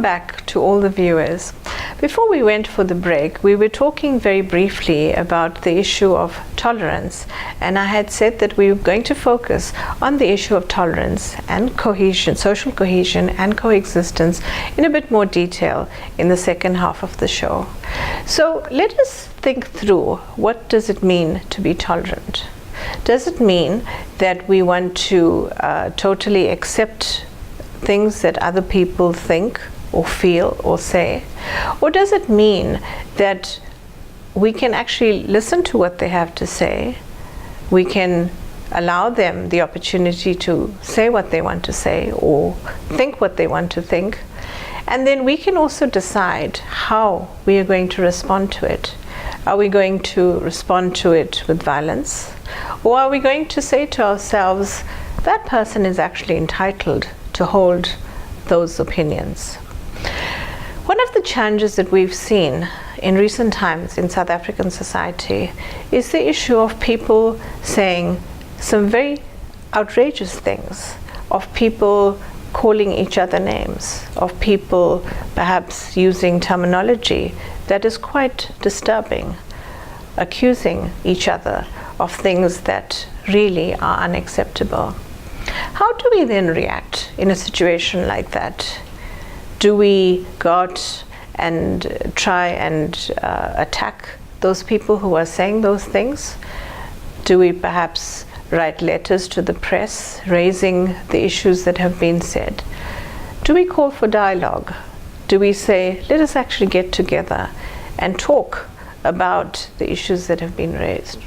welcome back to all the viewers. Before we went for the break, we were talking very briefly about the issue of tolerance, and I had said that we were going to focus on the issue of tolerance and cohesion, social cohesion and coexistence in a bit more detail in the second half of the show. So let us think through, what does it mean to be tolerant? Does it mean that we want to totally accept things that other people think or feel or say? Or does it mean that we can actually listen to what they have to say, we can allow them the opportunity to say what they want to say or think what they want to think, and then we can also decide how we are going to respond to it? Are we going to respond to it with violence? Or are we going to say to ourselves, that person is actually entitled to hold those opinions? One of the challenges that we've seen in recent times in South African society is the issue of people saying some very outrageous things, of people calling each other names, of people perhaps using terminology that is quite disturbing, accusing each other of things that really are unacceptable. How do we then react in a situation like that? Do we go out and try and attack those people who are saying those things? Do we perhaps write letters to the press raising the issues that have been said? Do we call for dialogue? Do we say, let us actually get together and talk about the issues that have been raised?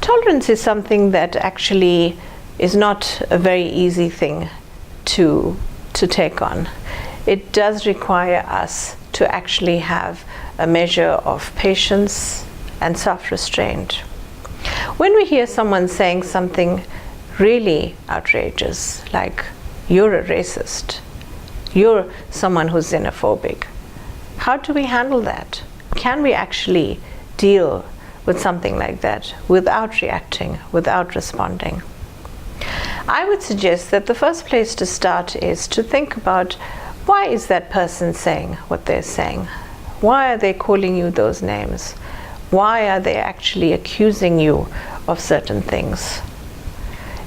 Tolerance is something that actually is not a very easy thing to take on. It does require us to actually have a measure of patience and self-restraint. When we hear someone saying something really outrageous, like, you're a racist, you're someone who's xenophobic, how do we handle that? Can we actually deal with something like that without reacting, without responding? I would suggest that the first place to start is to think about, why is that person saying what they're saying? Why are they calling you those names? Why are they actually accusing you of certain things?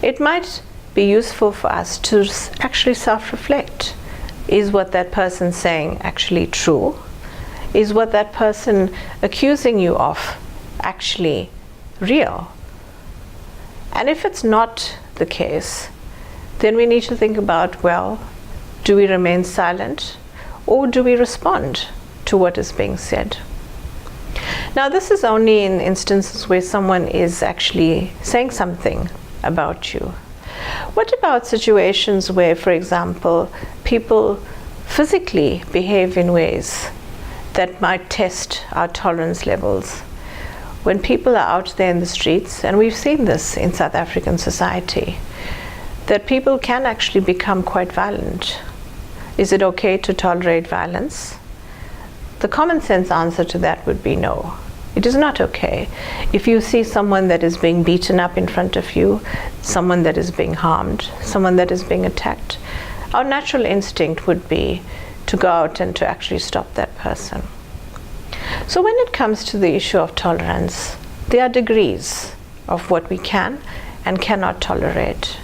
It might be useful for us to actually self-reflect. Is what that person's saying actually true? Is what that person accusing you of actually real? And if it's not the case, then we need to think about, well, do we remain silent or do we respond to what is being said? Now, this is only in instances where someone is actually saying something about you. What about situations where, for example, people physically behave in ways that might test our tolerance levels? When people are out there in the streets, and we've seen this in South African society, that people can actually become quite violent. Is it okay to tolerate violence? The common sense answer to that would be no. It is not okay. If you see someone that is being beaten up in front of you, someone that is being harmed, someone that is being attacked, our natural instinct would be to go out and to actually stop that person. So when it comes to the issue of tolerance, there are degrees of what we can and cannot tolerate.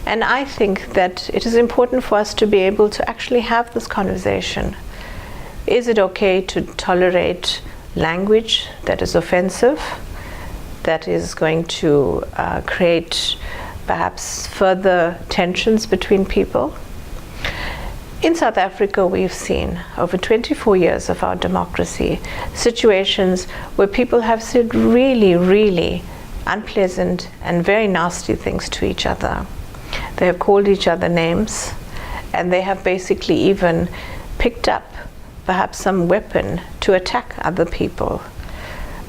And I think that it is important for us to be able to actually have this conversation. Is it okay to tolerate language that is offensive, that is going to create perhaps further tensions between people? In South Africa, we've seen over 24 years of our democracy situations where people have said really, really unpleasant and very nasty things to each other. They have called each other names, and they have basically even picked up perhaps some weapon to attack other people.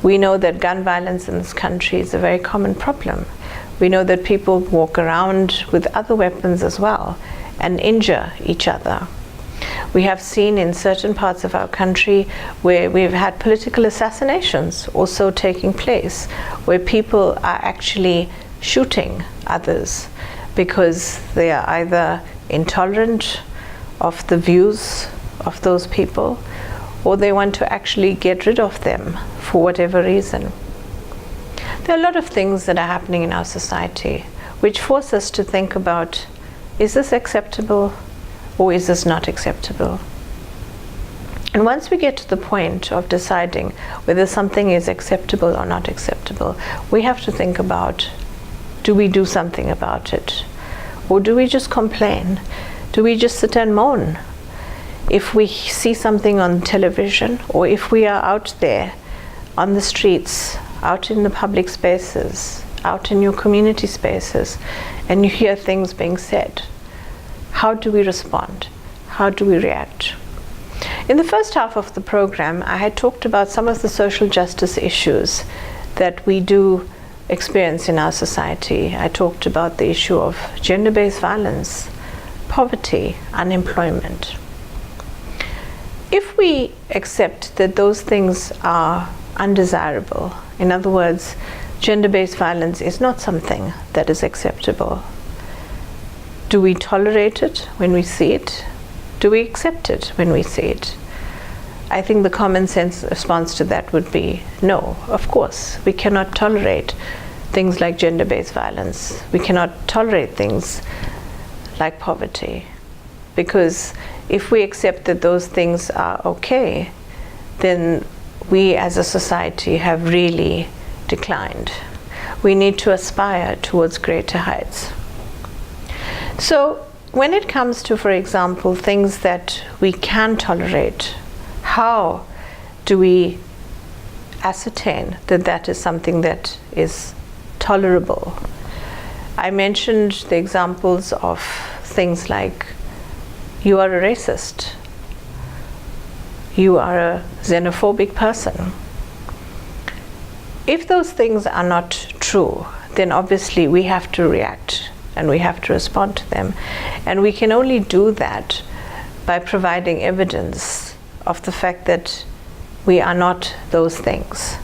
We know that gun violence in this country is a very common problem. We know that people walk around with other weapons as well and injure each other. We have seen in certain parts of our country where we've had political assassinations also taking place, where people are actually shooting others because they are either intolerant of the views of those people, or they want to actually get rid of them for whatever reason. There are a lot of things that are happening in our society which force us to think about, is this acceptable or is this not acceptable? And once we get to the point of deciding whether something is acceptable or not acceptable, we have to think about, do we do something about it? Or do we just complain? Do we just sit and moan? If we see something on television, or if we are out there on the streets, out in the public spaces, out in your community spaces, and you hear things being said, how do we respond? How do we react? In the first half of the program, I had talked about some of the social justice issues that we do experience in our society. I talked about the issue of gender-based violence, poverty, unemployment. If we accept that those things are undesirable, in other words, gender-based violence is not something that is acceptable, do we tolerate it when we see it? Do we accept it when we see it? I think the common sense response to that would be no, of course. We cannot tolerate things like gender-based violence. We cannot tolerate things like poverty. Because if we accept that those things are okay, then we as a society have really declined. We need to aspire towards greater heights. So when it comes to, for example, things that we can tolerate, how do we ascertain that that is something that is tolerable? I mentioned the examples of things like, you are a racist, you are a xenophobic person. If those things are not true, then obviously we have to react and we have to respond to them. And we can only do that by providing evidence of the fact that we are not those things.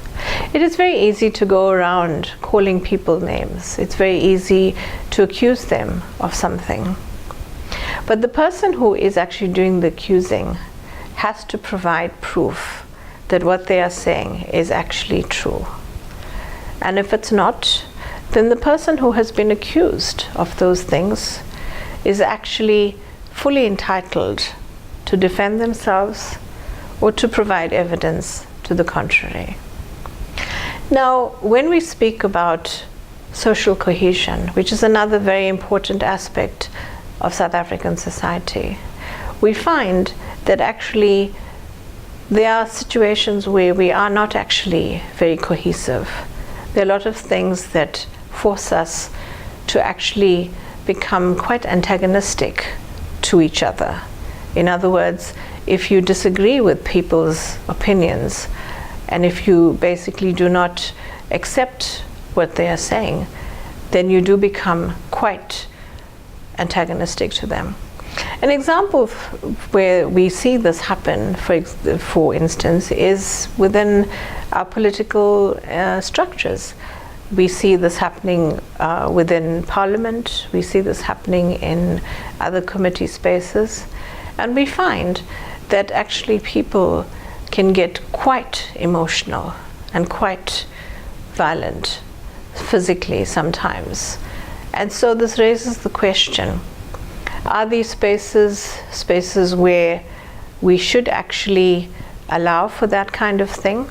It is very easy to go around calling people names. It's very easy to accuse them of something. But the person who is actually doing the accusing has to provide proof that what they are saying is actually true. And if it's not, then the person who has been accused of those things is actually fully entitled to defend themselves or to provide evidence to the contrary. Now, when we speak about social cohesion, which is another very important aspect of South African society, we find that actually there are situations where we are not actually very cohesive. There are a lot of things that force us to actually become quite antagonistic to each other. In other words, if you disagree with people's opinions, and if you basically do not accept what they are saying, then you do become quite antagonistic to them. An example of where we see this happen, for instance, is within our political structures. We see this happening within Parliament, we see this happening in other committee spaces, and we find that actually people can get quite emotional and quite violent physically sometimes. And so this raises the question, are these spaces where we should actually allow for that kind of thing?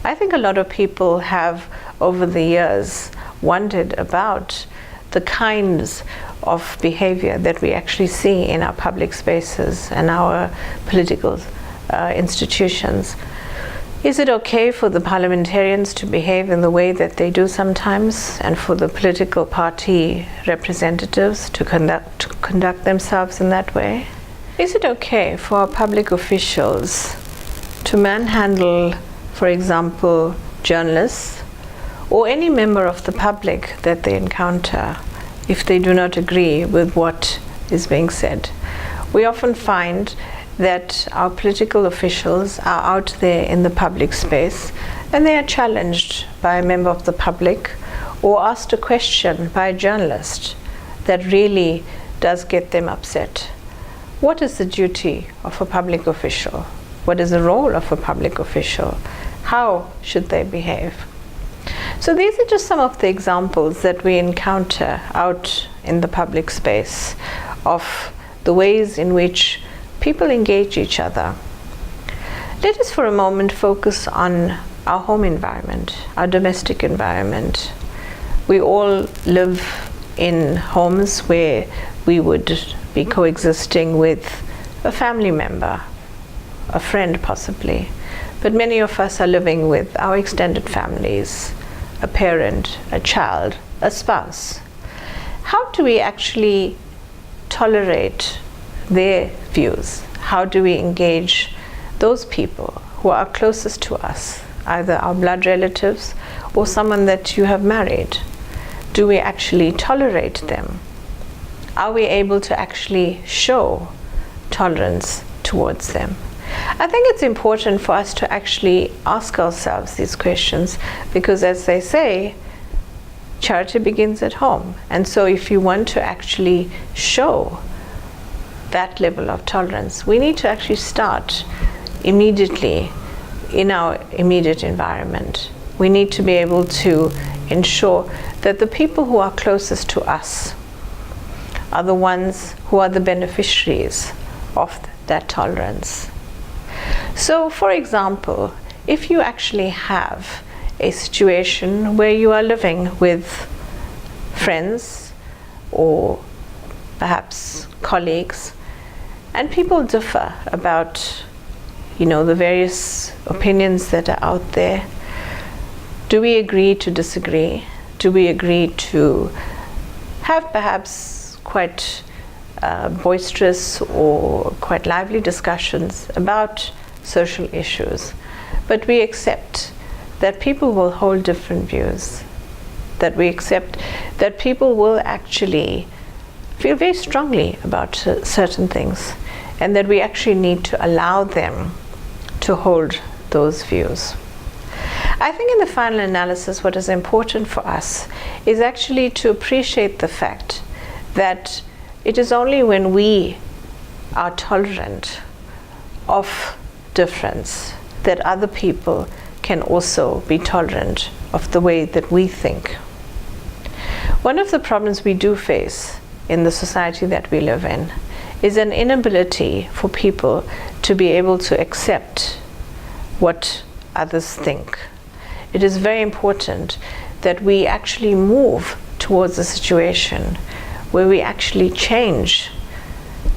I think a lot of people have over the years wondered about the kinds of behavior that we actually see in our public spaces and our political institutions. Is it okay for the parliamentarians to behave in the way that they do sometimes, and for the political party representatives to conduct themselves in that way? Is it okay for our public officials to manhandle, for example, journalists or any member of the public that they encounter if they do not agree with what is being said? We often find that our political officials are out there in the public space and they are challenged by a member of the public or asked a question by a journalist that really does get them upset. what is the duty of a public official? What is the role of a public official? How should they behave? So these are just some of the examples that we encounter out in the public space of the ways in which people engage each other. Let us for a moment focus on our home environment, our domestic environment. We all live in homes where we would be coexisting with a family member, a friend possibly, but many of us are living with our extended families, a parent, a child, a spouse. How do we actually tolerate their views? How do we engage those people who are closest to us, either our blood relatives or someone that you have married? Do we actually tolerate them? Are we able to actually show tolerance towards them? I think it's important for us to actually ask ourselves these questions because, as they say, charity begins at home. And so if you want to actually show that level of tolerance, we need to actually start immediately in our immediate environment. We need to be able to ensure that the people who are closest to us are the ones who are the beneficiaries of that tolerance. So, for example, if you actually have a situation where you are living with friends or perhaps colleagues, and people differ about, the various opinions that are out there, do we agree to disagree? Do we agree to have perhaps quite boisterous or quite lively discussions about social issues, but we accept that people will hold different views, that we accept that people will actually feel very strongly about certain things, and that we actually need to allow them to hold those views. I think in the final analysis, what is important for us is actually to appreciate the fact that it is only when we are tolerant of difference that other people can also be tolerant of the way that we think. One of the problems we do face in the society that we live in is an inability for people to be able to accept what others think. It is very important that we actually move towards a situation where we actually change,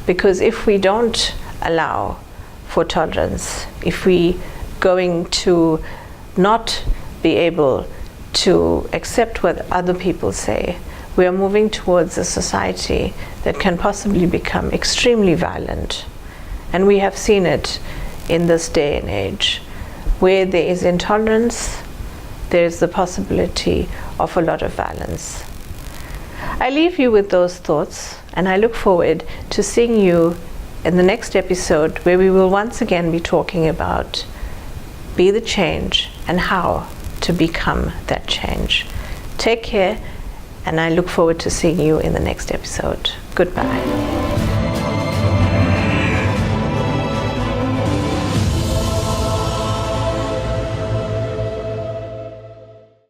because if we don't allow for tolerance, if we going to not be able to accept what other people say, we are moving towards a society that can possibly become extremely violent. And we have seen it in this day and age. Where there is intolerance, there is the possibility of a lot of violence. I leave you with those thoughts, and I look forward to seeing you in the next episode, where we will once again be talking about be the change and how to become that change. Take care, and I look forward to seeing you in the next episode. Goodbye.